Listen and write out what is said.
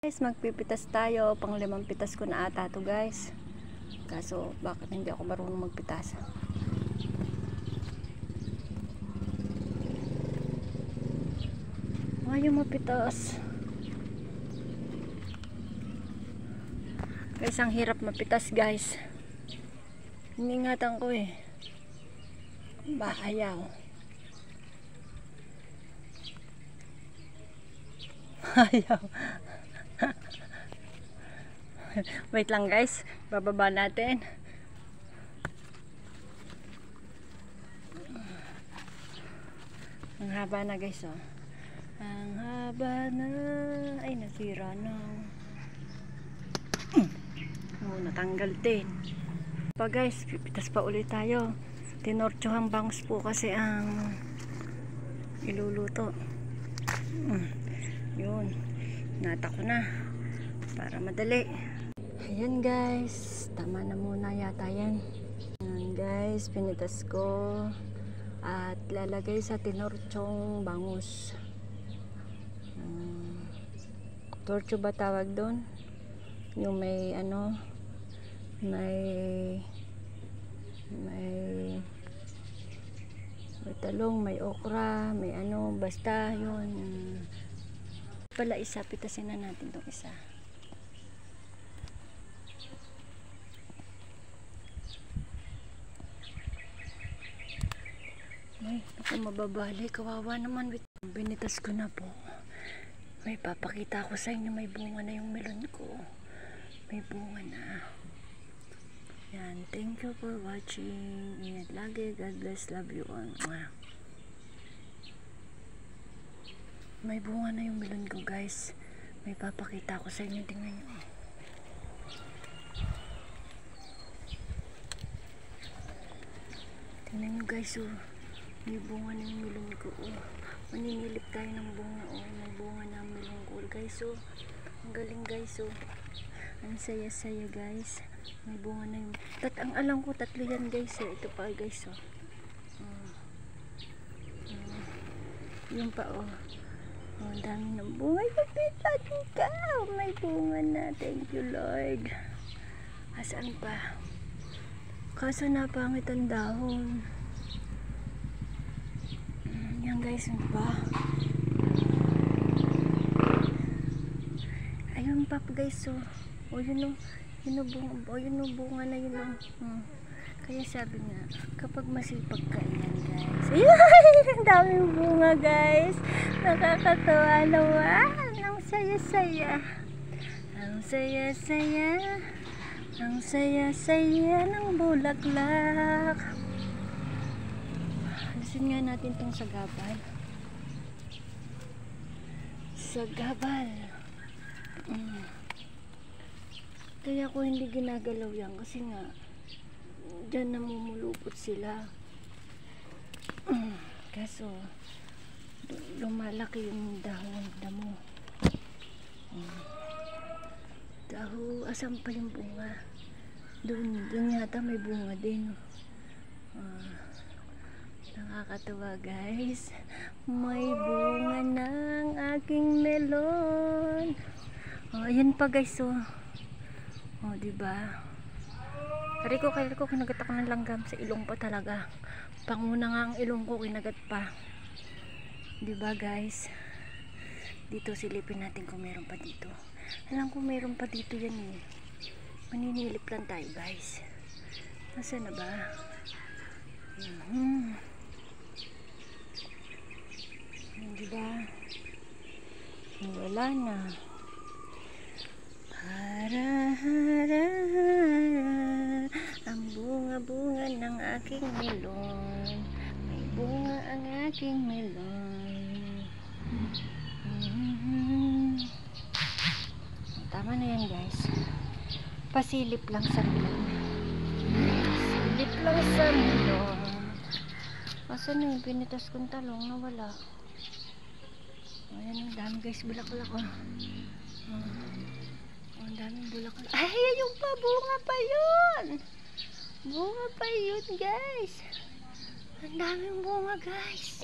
Guys, magpipitas tayo. Pang 5 pitas ko na ata to guys. Kaso bakit hindi ako marunong magpitas? Ayaw mapitas. Guys, ang hirap mapitas guys. Iningatan ko eh. Ayaw. Ayaw. Wait lang guys, bababa natin. Ang haba na guys oh. Ang haba na. Ay, nasira na. Natanggal din. Pa guys, pipitas pa ulit tayo. Tinortyohang bangus po kasi ang iluluto. Yun. Nata ko na. Para madali. Ayan guys, tama na muna yata yan. Ayan guys, pinitas ko at lalagay sa tinortyong bangus. Tortyo ba tawag doon? Yung may ano, may talong, may okra, may ano, basta yun. Pala isa, pitasin na natin tong isa. Ay, ako mababali, kawawa naman. Binitas ko na po. May papakita ko sa inyo, may bunga na yung melon ko. May bunga na. Yan, thank you for watching. Ingat lagi, God bless, love you all. May bunga na yung melon ko guys. May papakita ko sa inyo, tingnan nyo. Tingnan nyo guys oh. May bunga na yung melon ko oh. Maninilip tayo ng bunga oh. May bunga na ang melon ko guys oh. Ang galing guys oh. Ang saya-saya guys. May bunga na yung ang alam ko 3 yan guys eh. Ito pa guys oh. Yung pa oh. Ang dami ng bunga. May bunga na. Thank you Lord. Asaan pa? Kaso napangit ang dahon. Yan guys, yung pa. Ayun pa guys oh. O yun o. Yun o bunga na yun o. Kaya sabi nga, kapag masipag ka yan guys. Ayun! Ang daming bunga guys. Nakakatawa naman. Ang saya-saya. Ang saya-saya. Ang saya-saya ng bulaklak. Alisin nga natin tong sagabal. Sagabal. Kaya ko hindi ginagalaw yan kasi nga dyan namumulupot sila. Kaso lumalaki yung dahon damo. Daho, asan pa yung bunga? Doon yata may bunga din. Nakakatawa guys. May bunga ng aking melon. Ayan pa guys oh. Diba? Kaya ko kinagat ako ng langgam sa ilong pa talaga. Panguna nga ang ilong ko kinagat pa. Diba guys? Dito silipin natin kung meron pa dito. Alam ko meron pa dito yan eh. Maninilip lang tayo guys. Nasaan na ba? Diba? Wala na. Hara-hara, ang bunga-bunga ng aking melon. May bunga ang aking melon. Tama na yan guys. Pasilip lang sa melon. Pasilip lang sa melon. Asan na yung pinitas kong talong? Nawala. Ayan ang dami guys. Bulaklak oh. Ang daming bulaklak. Ay, yung pa, bunga pa yun. Bunga pa yun, guys. Ang daming bunga, guys.